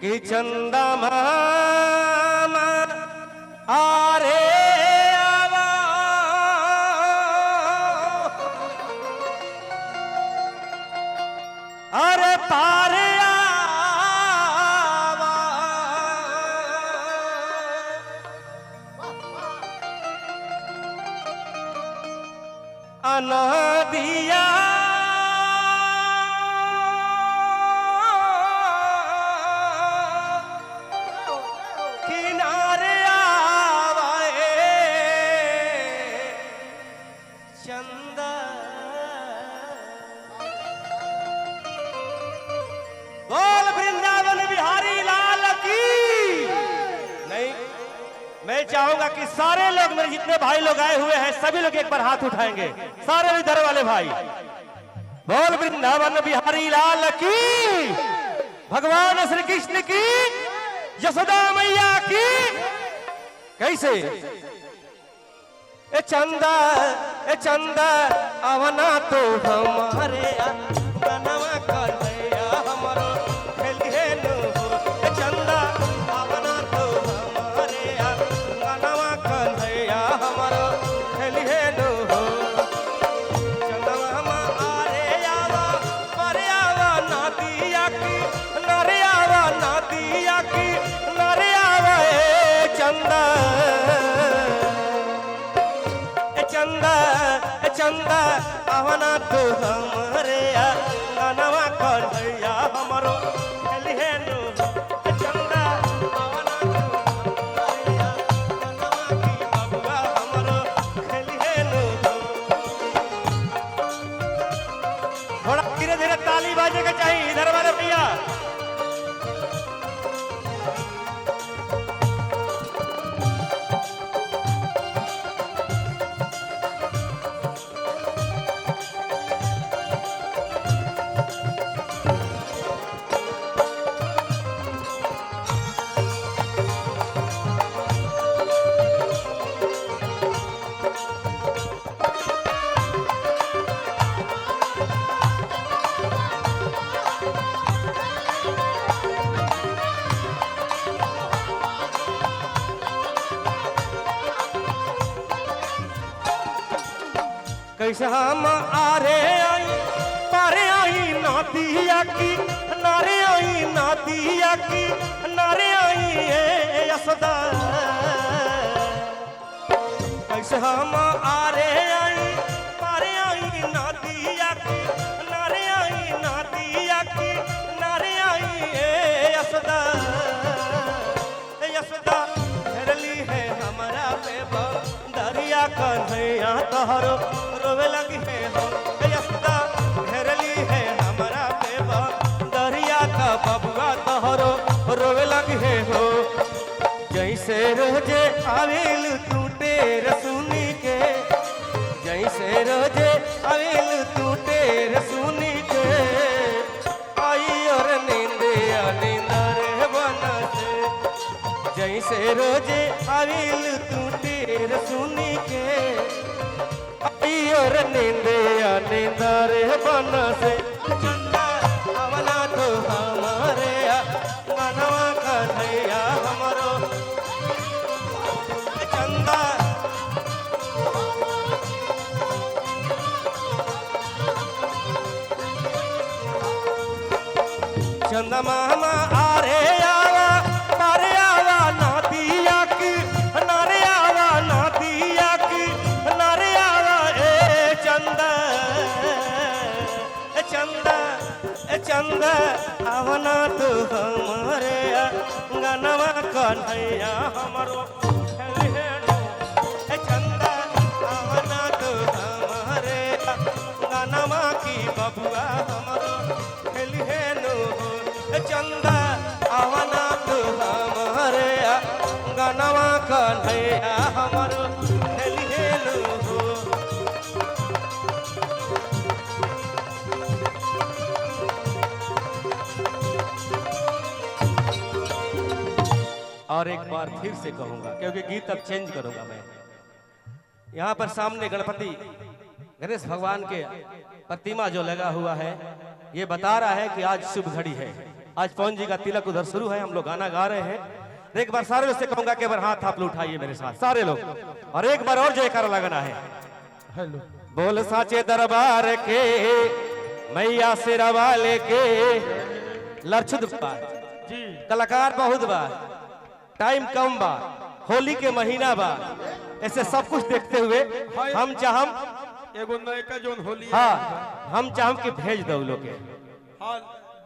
कि चंदा मामा आरे आवा अरे पारे आवा अनादिया किनारे आवाए चंदा बोल वृंदावन बिहारी लाल की। नहीं, मैं चाहूंगा कि सारे लोग मेरे जितने भाई लोग आए हुए हैं सभी लोग एक बार हाथ उठाएंगे, सारे इधर वाले भाई। बोल वृंदावन बिहारी लाल की, भगवान श्री कृष्ण की, यशोदा मैया की। कैसे ए चंदा आवना तो हमारे गनवा कन्हैया हमारो खेलिए नु। ए चंदा आवना तो हमारे गनवा कन्हैया हमारो खेलिए नु। चंदवा आरे आवा परे आवा नादिया की नरे आवा नादिया की नरे आवा ए चंदा चंदा आवना तो हमरे गनवा कन्हैया हमारो खेलिए नु। चंदा आवना तो हमरे गनवा की बबुआ हमारो खेलिए नु। थोड़ा धीरे धीरे ताली बाजे के चाहिए इधर वाले भैया। कैसे हम आरे आई पारे आई नादिया की नारे आई नादिया की नारे आई यशोदा। कैसे हम आरे आई पारे आई नादिया की नारे आई नादिया की नारे आई यशोदा। यशोदा घेरली है हमारा पे दरिया कन्हैया तोहरो रोवे लगी है हो। यशोदा घेरली है हमारा पे दरिया का बबुआ तोहरो रोवे लगी है हो। जैसे रोजे आवेल तू टेर सुनी के, जैसे रोजे आवेल तू टेर सुनी के आई और नींदिया नींदरे बनसे। जैसे रोजे आवेल तू टेर सुनी के आई और नींदिया नींदरे बनसे। चंदा आवना तो हमारे गनवा कन्हैया हमारो चंदा। चंदा मामा आरे आवा पारे आवा नादिया की नारे आवा नादिया की नारे आवा ए चंदा। चंदा आवना तो हमारे गनवा कन्हैया हमारो खेलिए नु। चंदा आवना तो हमारे गनवा की बबुआ हमारो खेलिए नु। चंदा आवना तो हमारे गनवा कन्हैया हमारो खेलिए नु। और एक बार फिर से कहूंगा क्योंकि गीत अब चेंज करूंगा मैं। यहाँ पर सामने गणपति गणेश भगवान के प्रतिमा जो लगा हुआ है ये बता रहा है कि आज शुभ घड़ी है, आज पवन जी का तिलक उधर शुरू है, हम लोग गाना गा रहे हैं। एक बार सारे लोग से कहूंगा कि एक बार हाथ आप लोग उठाइए मेरे साथ सारे लोग, और एक बार और जयकारा लगाना है। हेलो बोल साचे दरबार के मैया सिरा वाले के। लक्षुत बा जी कलाकार बहुत बा, टाइम कम बा, होली के महीना बा, ऐसे सब कुछ देखते हुए हम चाहम एगो नयका जोन होली हाँ हम चाहम कि भेज दो लोग के। हाँ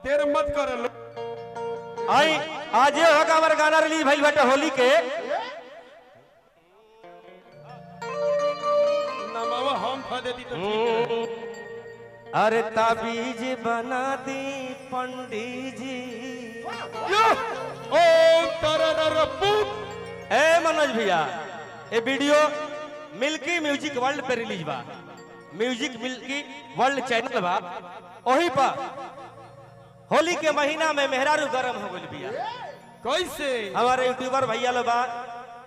देर मत कर लो। आई आज ये होगा हमारा गाना रिलीज भइल बाटे होली के। नमावा हम खा देती तो ठीक है। अरे ताबीज बना दी पंडित जी। ओम तरररपू। ए मनोज भैया, ये वीडियो मिल्की म्यूजिक वर्ल्ड पे रिलीज बा, म्यूजिक मिल्की वर्ल्ड चैनल बा, वही पर होली के महीना में मेहरारू गरम हो गई बिया। कैसे हमारे यूट्यूबर भैया लोग बा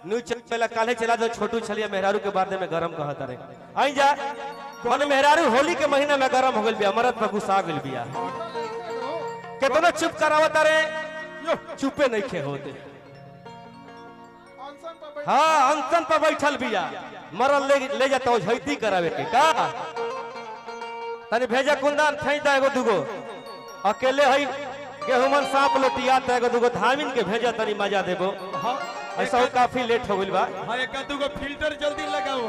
न्यूज चैनल पहले काले चला दो छोटू छलिया मेहरारू के बारे में गरम कहता रहे। आई जा मन मेहरारू होली के महीना में गरम हो गई बिया, मरद पर गुस्सा गई बिया। कितना चुप करावता रे, चुपे नहीं खे होते। हाँ अनशन पर बैठल बिया, मरल ले जाता हो झैती करावे के का। तनी भेजा कुंदन थई दा एगो दुगो, अकेले हई गेहूमन सांप लोटिया त एगो दुगो धामिन के भेजा, तनी मजा देबो। हाँ ऐसा काफी लेट हो गइल बा। हाँ एक दुगो फिल्टर जल्दी लगाओ।